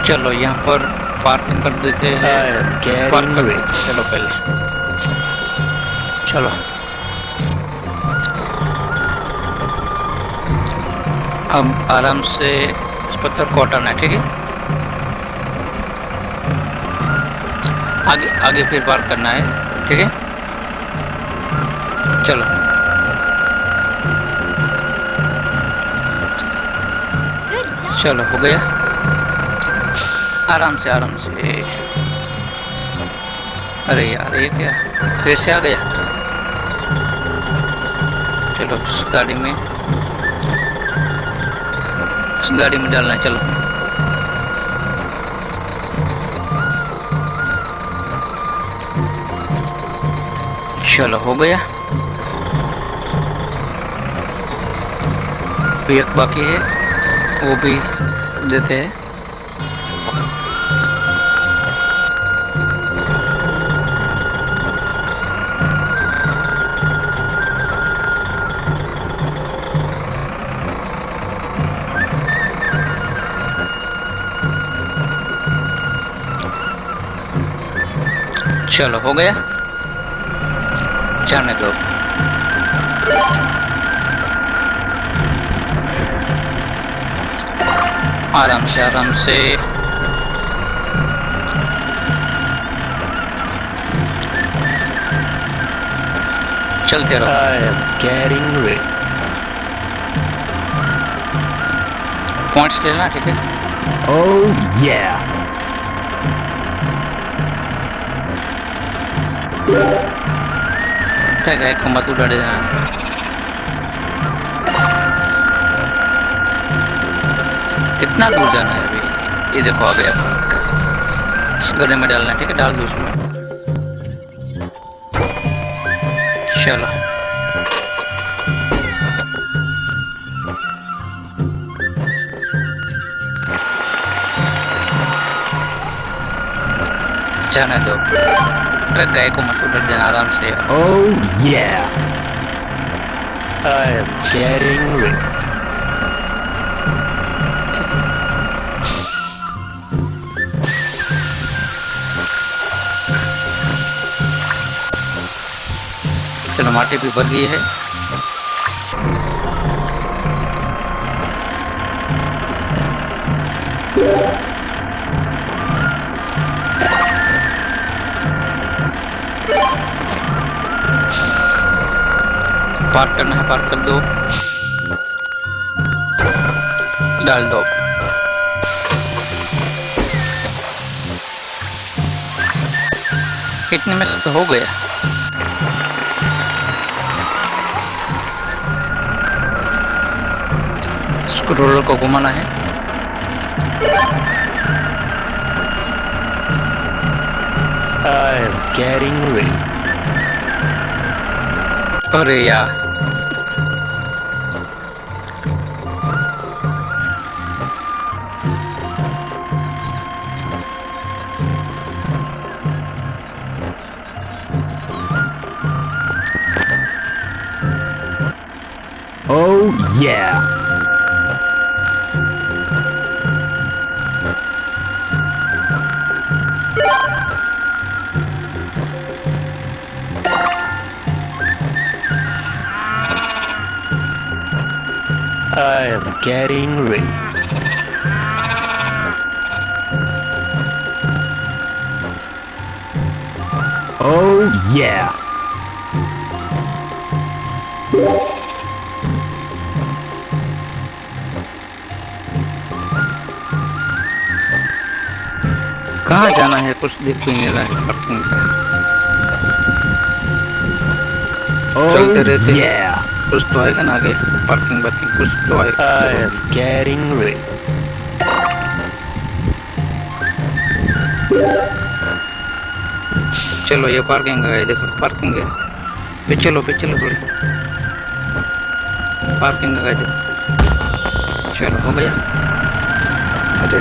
चलो यहाँ पर पार्क कर देते हैं। पार्क कर देते हैं। चलो पहले चलो अब आराम से इस पत्थर को हटाना है, ठीक है। आगे आगे फिर पार्क करना है, ठीक है। चलो चलो हो गया। आराम से आराम से। अरे यार ये क्या फिर से आ गया। चलो उस गाड़ी में डालना है। चलो चलो हो गया। फिर एक बाकी है, वो भी देते हैं। चलो हो गया, जाने दो। आराम से आराम से। चलते रहो। पॉइंट्स लेना, ठीक है। Oh yeah. क्या गए खम्बा तो डरे जाना। कितना दूर जाना है अभी। ये देखो आ गया पार्क। इस गड्ढे में डालना है, ठीक है। डाल दो उसमें। चलो जाने दो। अरे गाय को मत उधर देना, आराम से। Oh yeah. I am getting rich. चलो माटी भी भर गई है। पार्क करना है, पार्क कर दो। डाल दो। कितने में से तो हो गया। स्क्रोलर को घुमाना है। I am getting rich. अरे यार Oh yeah. I am getting rich. Oh yeah. कहाँ जाना है, कुछ दिख भी नहीं रहा है पार्किंग का। चलते रहते Yeah. कुछ तो आएगा ना आगे। पार्किंग कुछ तो आएगा। I am getting rich. चलो ये पार्किंग है, देखो पार्किंग है। पे चलो थोड़ी। पार्किंग है, देखो। चलो हो गया। अरे